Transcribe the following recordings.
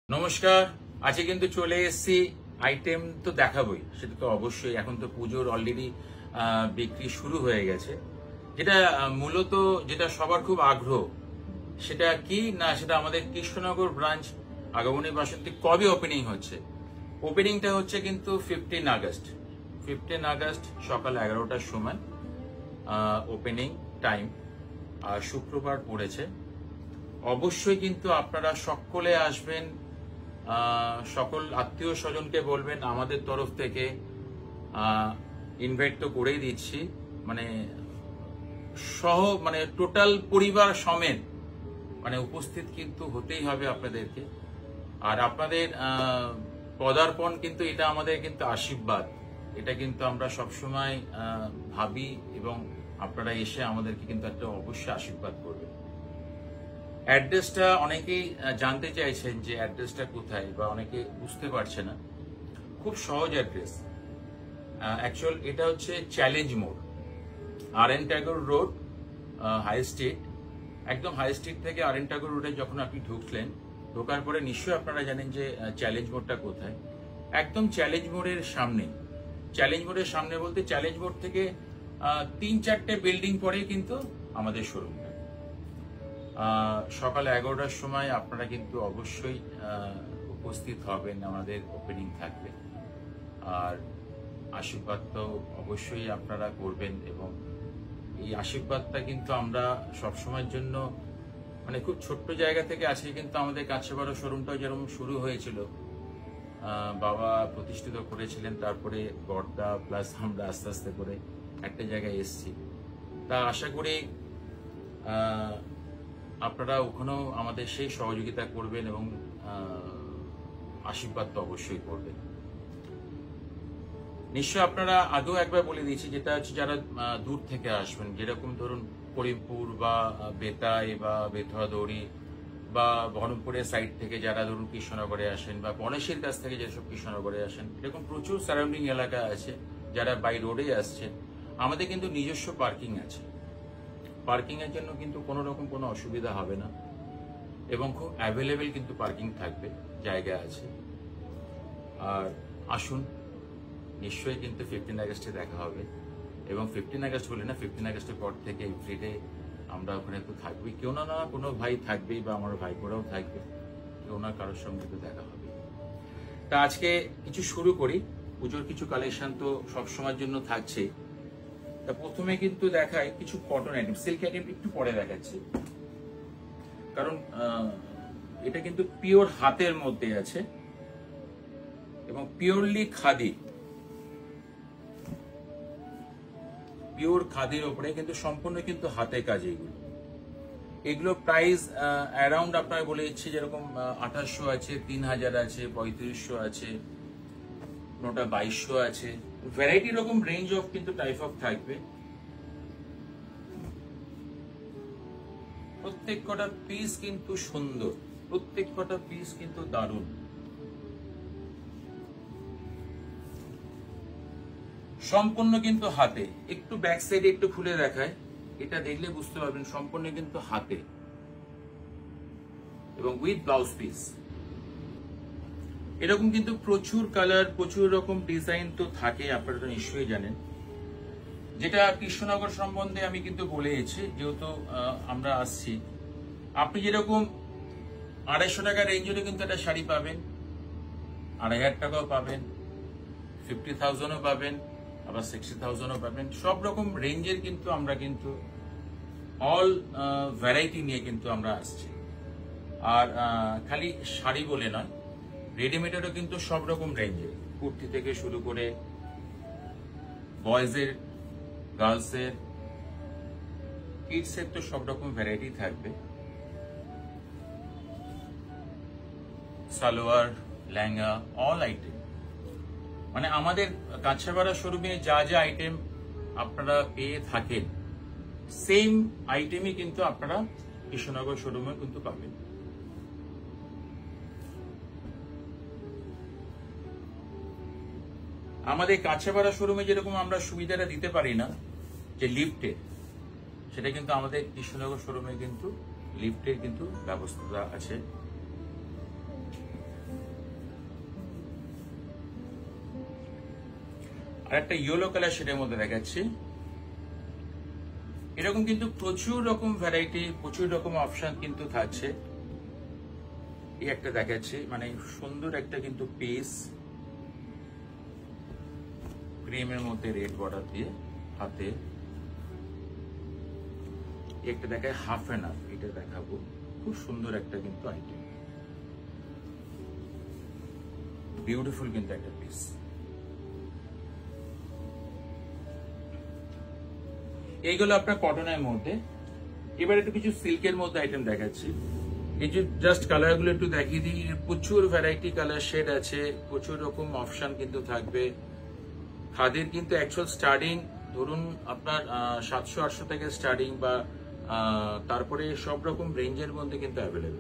নমস্কার। আজকে কিন্তু চলে এসেছি, আইটেম তো দেখাবই, সেটা তো অবশ্যই। এখন তো পুজোর অলরেডি বিক্রি শুরু হয়ে গেছে। যেটা মূলত যেটা সবার খুব আগ্রহ, সেটা কি না, সেটা আমাদের কৃষ্ণনগর ব্রাঞ্চ আগমনী বাসন্তী কবে ওপেনিং হচ্ছে। ওপেনিংটা হচ্ছে কিন্তু 15 আগস্ট সকাল 11টার সময় ওপেনিং টাইম, আর শুক্রবার পড়েছে। অবশ্যই কিন্তু আপনারা সকলে আসবেন, সকল আত্মীয় স্বজনকে বলবেন। আমাদের তরফ থেকে ইনভাইট তো করেই দিচ্ছি, মানে মানে টোটাল পরিবার সমেত মানে উপস্থিত কিন্তু হতেই হবে আপনাদেরকে। আর আপনাদের পদার্পণ কিন্তু এটা আমাদের কিন্তু আশীর্বাদ, এটা কিন্তু আমরা সবসময় ভাবি, এবং আপনারা এসে আমাদেরকে কিন্তু একটা অবশ্যই আশীর্বাদ করবেন। অ্যাড্রেসটা অনেকেই জানতে চাইছেন যে অ্যাড্রেসটা কোথায়, বা অনেকে বুঝতে পারছে না। খুব সহজ অ্যাড্রেস। অ্যাকচুয়াল এটা হচ্ছে চ্যালেঞ্জ মোড়, R N. Tagore road, high street. একদম হাই স্ট্রিট থেকে আর.এন. ট্যাগর রোডে যখন আপনি ঢোকার পরে নিশ্চয়ই আপনারা জানেন যে চ্যালেঞ্জ মোড়টা কোথায়। একদম চ্যালেঞ্জ মোড়ের সামনে। চ্যালেঞ্জ মোড়ের সামনে বলতে চ্যালেঞ্জ মোড় থেকে 3-4টে বিল্ডিং পরেই কিন্তু আমাদের শোরুমটা। সকাল 11টার সময় আপনারা কিন্তু অবশ্যই উপস্থিত হবেন, আমাদের ওপেনিং থাকবে। আর আশীর্বাদ তো অবশ্যই আপনারা করবেন, এবং এই আশীর্বাদটা কিন্তু আমরা সবসময়ের জন্য, মানে খুব ছোট্ট জায়গা থেকে আজকে কিন্তু আমাদের কাছেবাড়ো শোরুমটাও যেরকম শুরু হয়েছিল, বাবা প্রতিষ্ঠিত করেছিলেন, তারপরে বড়দা প্লাস আমরা আস্তে আস্তে করে একটা জায়গায় এসেছি। তা আশা করি আপনারা ওখানেও আমাদের সেই সহযোগিতা করবেন, এবং আশীর্বাদ তো অবশ্যই করবেন। নিশ্চয় আপনারা আগেও একবার বলে দিয়েছি, যেটা হচ্ছে যারা দূর থেকে আসবেন, যেরকম ধরুন করিমপুর বা বেতাই বা বেথুয়াদড়ি বা বহরমপুরের সাইড থেকে যারা ধরুন কৃষ্ণনগরে আসেন, বা গণেশের কাছ থেকে যেসব কৃষ্ণনগরে আসেন, এরকম প্রচুর সারাউন্ডিং এলাকা আছে যারা বাই রোডে আসছেন। আমাদের কিন্তু নিজস্ব পার্কিং আছে, পার্কিং এর জন্য কিন্তু কোনো রকম কোনো অসুবিধা হবে না, এবং খুব অ্যাভেলেবেল কিন্তু পার্কিং থাকবে, জায়গা আছে। আর আসুন, নিশ্চয়ই কিন্তু 15 আগস্টে দেখা হবে, এবং 15 আগস্ট বলে না, 15 আগস্টের পর থেকে এভরিডে আমরা ওখানে তো থাকবই, কেউ না না কোনো ভাই থাকবেই, বা আমার ভাইপোরাও থাকবে, কেউ না কারোর সঙ্গে তো দেখা হবে। তা আজকে কিছু শুরু করি। পুজোর কিছু কালেকশন তো সবসময়ের জন্য থাকছে। তা প্রথমে কিন্তু দেখাই কিছু কটন আইটেম, সিল্ক আইটেম একটু পরে দেখাচ্ছি, কারণ এটা কিন্তু পিওর হাতের মধ্যে আছে, এবং পিওরলি খাদি, পিওর খাদির উপরে কিন্তু সম্পূর্ণ কিন্তু হাতে কাজ। এগুলো প্রাইস অ্যারাউন্ড আপনার বলে দিচ্ছি, যেরকম 2800 আছে, 3000 আছে, 3500 আছে, কোনোটা 2200 আছে, ভ্যারাইটি রকম রেঞ্জ অফ কিন্তু টাইপ অফ থাকবে। প্রত্যেক কটা পিস কিন্তু সুন্দর, প্রত্যেক কটা পিস কিন্তু দারুণ। সম্পূর্ণ কিন্তু হাতে। একটু ব্যাক সাইডে একটু খুলে দেখায়, এটা দেখলে বুঝতে পারবেন সম্পূর্ণ কিন্তু হাতে, এবং উইথ ব্লাউজ পিস। এরকম কিন্তু প্রচুর কালার, প্রচুর রকম ডিজাইন তো থাকে, আপনারা তো নিশ্চয়ই জানেন। যেটা কৃষ্ণনগর সম্বন্ধে আমি কিন্তু বলেছি, যেহেতু আমরা আসছি, আপনি যেরকম 250 টাকা রেঞ্জেরও কিন্তু একটা শাড়ি পাবেন, 2500 টাকাও পাবেন, 50,000ও পাবেন, আবার 60,000ও পাবেন। সব রকম রেঞ্জের কিন্তু আমরা কিন্তু অল ভ্যারাইটি নিয়ে কিন্তু আমরা আসছি। আর খালি শাড়ি বলে নয়, রেডিমেডেরও কিন্তু সব রকম রেঞ্জের, কুর্তি থেকে শুরু করে বয়েজের, গার্লসের, কিডসের তো সব রকম ভ্যারাইটি থাকবে। সালোয়ার, লেহেঙ্গা, অল আইটেম, মানে আমাদের কাঁচাপাড়া শোরুমে যা যা আইটেম আপনারা পেয়ে থাকেন, সেম আইটেমই কিন্তু আপনারা কৃষ্ণনগর শোরুমে কিন্তু পাবেন। আমাদের কাঁচাপাড়া শোরুমে যেরকম আমরা সুবিধাটা দিতে পারি না, যে লিফটের, সেটা কিন্তু আমাদের কৃষ্ণনগর শোরুমে কিন্তু লিফটের কিন্তু ব্যবস্থা আছে। আর একটা ইয়েলো কালার শেডের মধ্যে দেখাচ্ছি। এরকম কিন্তু প্রচুর রকম ভ্যারাইটি, প্রচুর রকম অপশন কিন্তু থাকছে। এই একটা দেখাচ্ছি, মানে সুন্দর একটা কিন্তু পিস, ক্রিমের মধ্যে রেড বর্ডার দিয়ে হাতে। একটা দেখায় হাফ অ্যান্ড হাফ, এটা দেখাবো। খুব সুন্দর একটা কিন্তু আইটেম, বিউটিফুল কিন্তু একটা পিস। এইগুলো আপনার কটনের মধ্যে। এবার একটু কিছু সিল্কের মধ্যে আইটেম দেখাচ্ছি। এই যে জাস্ট কালার গুলো একটু দেখিয়ে দিই। প্রচুর ভ্যারাইটি কালার শেড আছে, প্রচুর রকম অপশন কিন্তু থাকবে। খাদির কিন্তু অ্যাকচুয়াল স্টার্টিং ধরুন আপনার 700-800 থেকে স্টার্টিং, বা তারপরে সব রকম রেঞ্জের মধ্যে কিন্তু অ্যাভেলেবেল।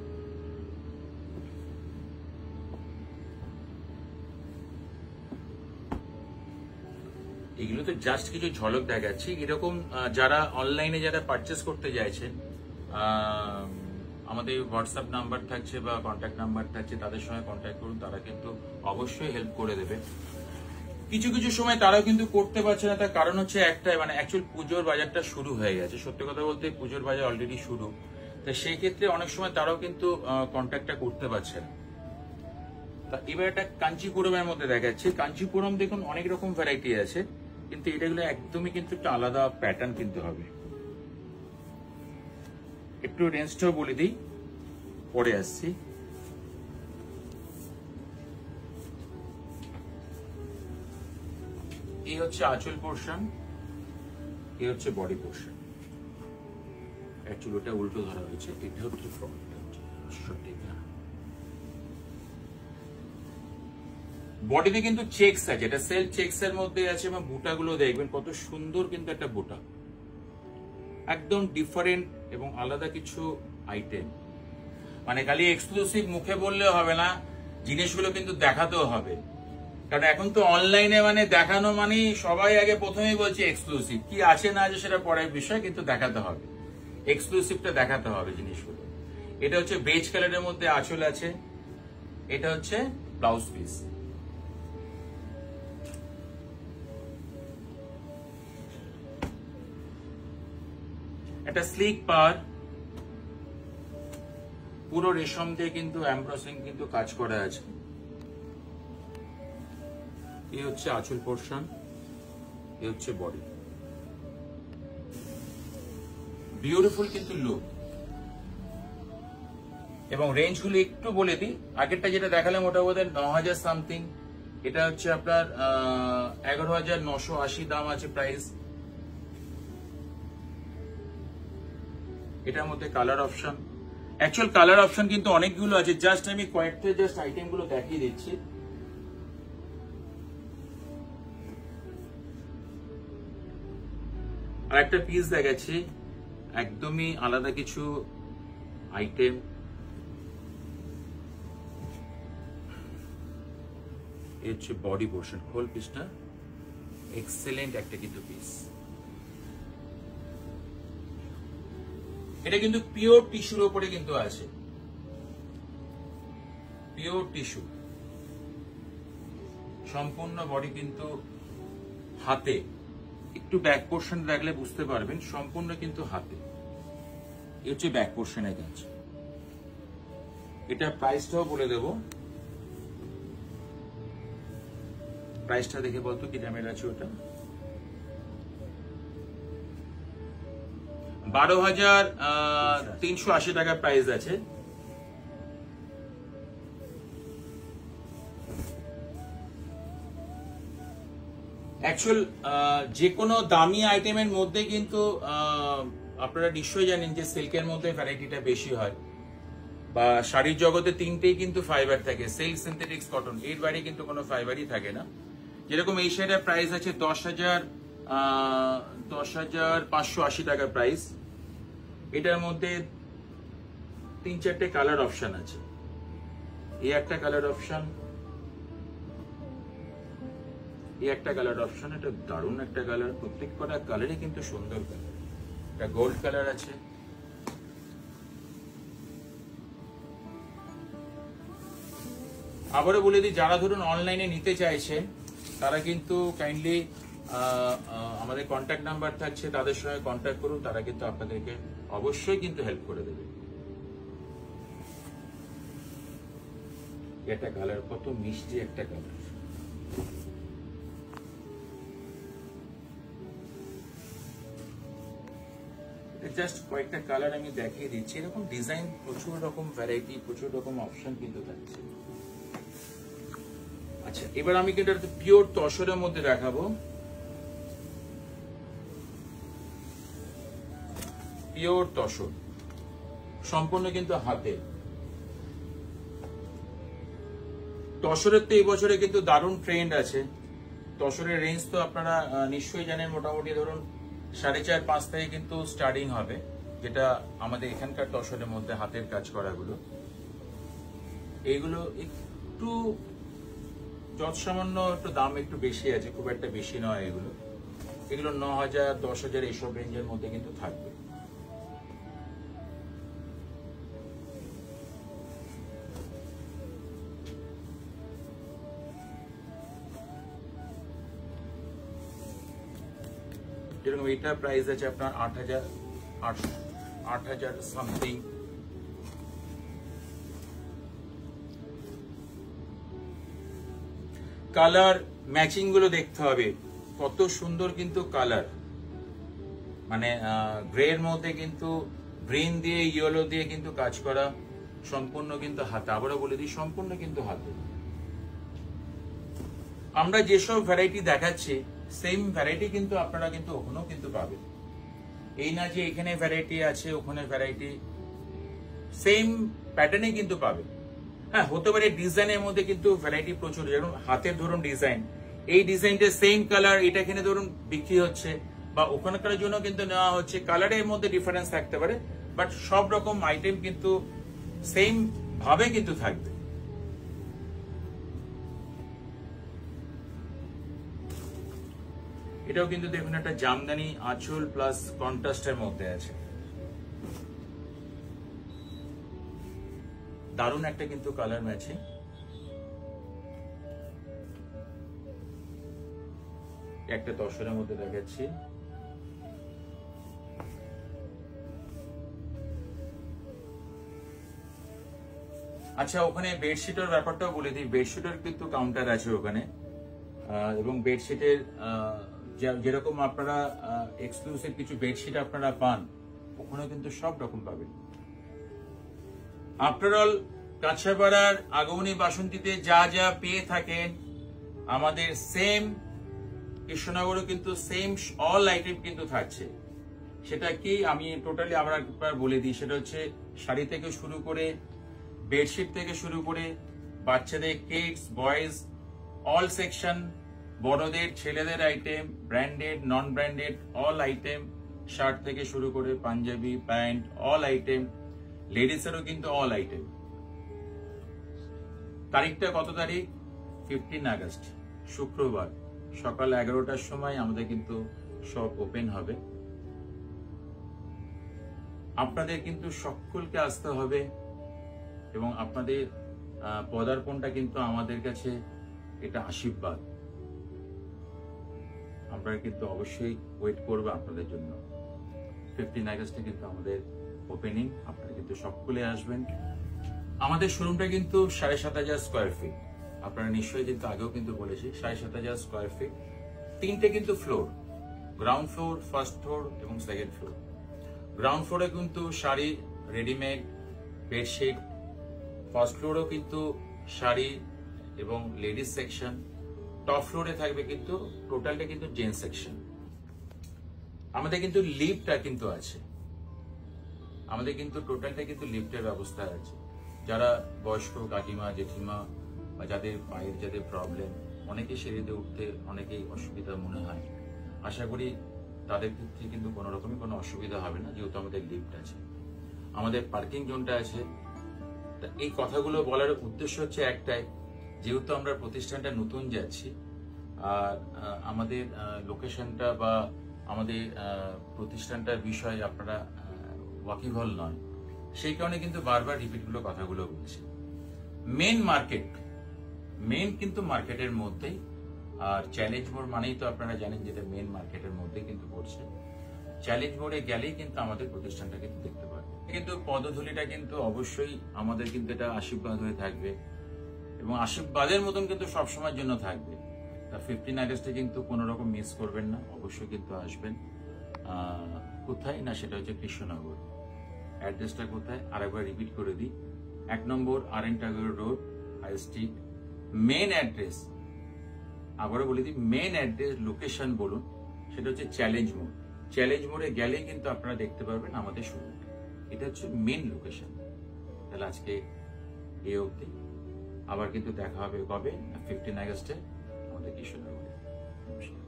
এগুলো তো জাস্ট কিছু ঝলক দেখাচ্ছি। এরকম যারা অনলাইনে যারা পারচেস করতে চাইছেন, আমাদের হোয়াটসঅ্যাপ নাম্বার থাকছে বা কন্ট্যাক্ট নাম্বার থাকছে, তাদের সঙ্গে কন্ট্যাক্ট করুন, তারা কিন্তু অবশ্যই হেল্প করে দেবে। কিছু কিছু সময় তারাও কিন্তু করতে পারছে না, তার কারণ হচ্ছে একটাই, মানে অ্যাকচুয়াল পুজোর বাজারটা শুরু হয়ে গেছে। সত্যি কথা বলতে পুজোর বাজার অলরেডি শুরু, তো সেই ক্ষেত্রে অনেক সময় তারাও কিন্তু কন্ট্যাক্টটা করতে পারছে না। তা এবার একটা কাঞ্চিপুরমের মধ্যে দেখাচ্ছি। কাঞ্চিপুরম দেখুন অনেক রকম ভ্যারাইটি আছে, কিন্তু এটাগুলো একদমই কিন্তু একটা আলাদা প্যাটার্ন কিন্তু হবে। একটু রেঞ্জটাও বলে দিই, পরে আসছি। এই হচ্ছে আঁচল পোর্শন, এই হচ্ছে বডি পোর্শন। অ্যাকচুয়ালি ওটা উল্টো ধরা হয়েছে, এটা হচ্ছে ফ্রন্ট। সঠিক না, বডিতে কিন্তু চেকস আছে, এটা সেলফ চেকস এর মধ্যে আছে, এবং বুটাগুলো দেখবেন কত সুন্দর কিন্তু একটা বুটা, একদম ডিফারেন্ট এবং আলাদা কিছু আইটেম। মানে খালি এক্সক্লুসিভ মুখে বললে হবে না, জিনিসগুলো কিন্তু দেখাতেও হবে। কারণ এখন তো অনলাইনে মানে দেখানো মানে সবাই আগে প্রথমেই বলছে এক্সক্লুসিভ, কি আছে না আছে সেটা পরের বিষয়, কিন্তু দেখাতে হবে, এক্সক্লুসিভটা দেখাতে হবে জিনিসগুলো। এটা হচ্ছে বেজ কালারের মধ্যে আঁচল আছে, এটা হচ্ছে ব্লাউজ পিস। একটা স্লিক পার, পুরো রেশম দিয়ে কিন্তু এমব্রসিং কিন্তু কাজ করা আছে। এই হচ্ছে আঁচল পোর্শন, এই হচ্ছে বডি। বিউটিফুল কিন্তু লুক। এবং রেঞ্জ গুলো একটু বলে দিই। আগেরটা যেটা দেখালাম ওটা বোধহয় 9,000 সামথিং, এটা হচ্ছে আপনার 11,980 দাম আছে প্রাইস। এটার মধ্যে colour option, actual colour option কিন্তু অনেকগুলো আছে, জাস্ট আমি কয়েকটা জাস্ট আইটেম গুলো দেখিয়ে দিচ্ছি। আর একটা পিস দেখাচ্ছি, একদমই আলাদা কিছু আইটেম। এই হচ্ছে বডি পোর্শন, হোল পিসটা এক্সেলেন্ট একটা কিন্তু পিস। এটা কিন্তু পিওর টিস্যুর উপরে কিন্তু আছে, পিওর টিস্যু। সম্পূর্ণ বডি কিন্তু হাতে, একটু ব্যাক পোর্শন দেখলে বুঝতে পারবেন, সম্পূর্ণ কিন্তু হাতে। এই হচ্ছে ব্যাক পোর্শনের কাজ। এটা প্রাইসটাও বলে দেব, প্রাইসটা দেখে বলতো কি দামের আছে ওটা। 12,380 টাকা প্রাইস আছে। অ্যাকচুয়াল যে কোনো দামি আইটেমের মধ্যে কিন্তু আপনারা নিশ্চয়ই জানেন যে সিল্কের মধ্যে ভ্যারাইটিটা বেশি হয়, বা শাড়ির জগতে তিনটেই কিন্তু ফাইবার থাকে, সিল্ক, সিনথেটিক্স, কটন, এর বাইরে কিন্তু কোনো ফাইবারই থাকে না। যেরকম এই শাড়ির প্রাইস আছে 10,580 টাকা প্রাইস। এটার মধ্যে 3-4টে কালার অপশন আছে। এই একটা কালার অপশন, এই একটা কালার অপশন, এটা দারুণ একটা কালার। প্রত্যেক কটা কালারই কিন্তু সুন্দর কালার। এটা গোল্ড কালার আছে, আবারও বলে দিই যারা ধরুন অনলাইনে নিতে চাইছেন তারা কিন্তু কাইন্ডলি আমাদের কন্ট্যাক্ট নাম্বার থাকছে, তাদের সঙ্গে কন্ট্যাক্ট করুন, তারা কিন্তু আপনাদেরকে অবশ্যই কিন্তু হেল্প করে দেবে। এটা কালার কত মিষ্টি একটা কালার। জাস্ট কয়েকটা কালার আমি দেখিয়ে দিচ্ছি। এরকম ডিজাইন প্রচুর রকম ভ্যারাইটি, প্রচুর রকম অপশন কিন্তু থাকছে। আচ্ছা, এবার আমি কিন্তু পিওর তসরের মধ্যে দেখাবো। পিওর তসর, সম্পূর্ণ কিন্তু হাতে। তসরের তো এই বছরে কিন্তু দারুণ ট্রেন্ড আছে। তসরের রেঞ্জ তো আপনারা নিশ্চয়ই জানেন, মোটামুটি ধরুন 4.5-5 থেকে কিন্তু স্টার্টিং হবে, যেটা আমাদের এখানকার তসরের মধ্যে হাতের কাজ করাগুলো। এইগুলো একটু যৎসামান্য একটু দাম একটু বেশি আছে, খুব একটা বেশি নয় এগুলো। এগুলো 9,000, 10,000 এইসব রেঞ্জের মধ্যে কিন্তু থাকবে। যেরকম এইটার প্রাইস আছে আপনার 8,000 সামথিং। কালার ম্যাচিং গুলো দেখতে হবে, কত সুন্দর কিন্তু কালার। মানে গ্রের মধ্যে কিন্তু গ্রিন দিয়ে ইয়েলো দিয়ে কিন্তু কাজ করা, সম্পূর্ণ কিন্তু হাতে। আবারও বলে দিই, সম্পূর্ণ কিন্তু হাতে। আমরা যেসব ভ্যারাইটি দেখাচ্ছি সেম ভ্যারাইটি কিন্তু আপনারা কিন্তু ওখানেও কিন্তু পাবেন। এই না যে এখানে ভ্যারাইটি আছে ওখানে ভ্যারাইটি, সেম প্যাটার্নে কিন্তু পাবেন। হ্যাঁ, হতে পারে ডিজাইনের মধ্যে কিন্তু ভ্যারাইটি প্রচুর। যেমন হাতের ধরুন ডিজাইন, এই ডিজাইনটা সেম কালার এটা এখানে ধরুন বিক্রি হচ্ছে, বা ওখানকার জন্য কিন্তু নেওয়া হচ্ছে, কালারের মধ্যে ডিফারেন্স থাকতে পারে, বাট সব রকম আইটেম কিন্তু সেম ভাবে কিন্তু থাকবে। এটাও কিন্তু দেখুন একটা জামদানি আঁচল প্লাস কন্ট্রাস্টের মধ্যে আছে, দারুণ একটা কিন্তু কালার ম্যাচিং। একটা তসরের মধ্যে দেখাচ্ছি। আচ্ছা, ওখানে বেডশিটের ব্যাপারটাও বলে দিই। বেডশিটের কিন্তু কাউন্টার আছে ওখানে, এবং বেডশিটের যেরকম আপনারা এক্সক্লুসিভ কিছু বেডশিট আপনারা পান, ওখানে কিন্তু সব রকম পাবেন। আফটার অল, কাঁচরাপাড়ার আগমনী বাসন্তীতে যা যা পেয়ে থাকেন আমাদের সেম কৃষ্ণনগরও কিন্তু সেম অল আইটেম কিন্তু থাকছে। সেটা কি আমি টোটালি আবার একবার বলে দিই। সেটা হচ্ছে শাড়ি থেকে শুরু করে, বেডশিট থেকে শুরু করে, বাচ্চাদের কিডস বয়েজ অল সেকশন, বড়দের ছেলেদের item, branded non branded all item, shirt থেকে শুরু করে পাঞ্জাবি প্যান্ট অল আইটেম, লেডিসেরও কিন্তু অল আইটেম। তারিখটা কত তারিখ? 15 আগস্ট, শুক্রবার, সকাল 11টার সময় আমাদের কিন্তু শপ ওপেন হবে। আপনাদের কিন্তু সকলকে আসতে হবে, এবং আপনাদের পদার্পণটা কিন্তু আমাদের কাছে এটা আশীর্বাদ। আমরা কিন্তু অবশ্যই ওয়েট করবো আপনাদের জন্য। 15 আগস্টে কিন্তু আমাদের ওপেনিং, আপনারা কিন্তু সকলে আসবেন। আমাদের শোরুমটা কিন্তু 7,500 স্কোয়ার ফিট। আপনারা নিশ্চয়ই কিন্তু আগেও কিন্তু বলেছি, 7,500 স্কোয়ার ফিট, 3টে কিন্তু floor, ground floor, first floor এবং সেকেন্ড ফ্লোর। গ্রাউন্ড ফ্লোরে কিন্তু শাড়ি, রেডিমেড, বেডশিট। ফার্স্ট ফ্লোরেও কিন্তু শাড়ি এবং লেডিস সেকশন। টপ ফ্লোরে থাকবে কিন্তু টোটালটা কিন্তু জেন্টস সেকশন। আমাদের কিন্তু লিফটটা কিন্তু আছে, আমাদের কিন্তু টোটালটা কিন্তু লিফটের ব্যবস্থা আছে। যারা বয়স্ক কাকিমা জেঠিমা বা যাদের পায়ের যাদের প্রবলেম, অনেকে সিঁড়িতে উঠতে অনেকেই অসুবিধা মনে হয়, আশা করি তাদের ক্ষেত্রে কিন্তু কোনো রকমই কোনো অসুবিধা হবে না, যেহেতু আমাদের লিফট আছে, আমাদের পার্কিং জোনটা আছে। এই কথাগুলো বলার উদ্দেশ্য হচ্ছে একটাই, যেহেতু আমরা প্রতিষ্ঠানটা নতুন যাচ্ছি, আর আমাদের লোকেশনটা বা আমাদের প্রতিষ্ঠানটার বিষয়ে আপনারা ওয়াকিবহাল নয়, সেই কারণে কিন্তু বারবার রিপিটগুলো কথাগুলো বলছি। মেন মার্কেট, মেন কিন্তু মার্কেটের মধ্যেই আর চ্যালেঞ্জ মোড় মানেই তো আপনারা জানেন যেটা মেন মার্কেটের মধ্যে কিন্তু পড়ছে। চ্যালেঞ্জ মোড়ে গেলেই কিন্তু আমাদের প্রতিষ্ঠানটা কিন্তু দেখতে পারবে। কিন্তু পদধূলিটা কিন্তু অবশ্যই আমাদের কিন্তু এটা আশীর্বাদ হয়ে থাকবে এবং আশীর্বাদের মতন কিন্তু সবসময়ের জন্য থাকবে। তা 15 আগস্টে কিন্তু কোনো রকম মিস করবেন না, অবশ্যই কিন্তু আসবেন। কোথায় না, সেটা হচ্ছে কৃষ্ণনগর। অ্যাড্রেসটা কোথায় আরেকবার রিপিট করে দিই, 1 number RN Tagore road, high street. Main address আবারও বলে দিই, মেন অ্যাড্রেস লোকেশন বলুন, সেটা হচ্ছে চ্যালেঞ্জ মোড়। চ্যালেঞ্জ মোড়ে গেলেই কিন্তু আপনারা দেখতে পারবেন আমাদের শোরুমটা। এটা হচ্ছে মেন লোকেশন। তাহলে আজকে এই অবধি, আবার কিন্তু দেখা হবে কবে, 15 আগস্টে আমাদের কৃষ্ণনগরে। নমস্কার।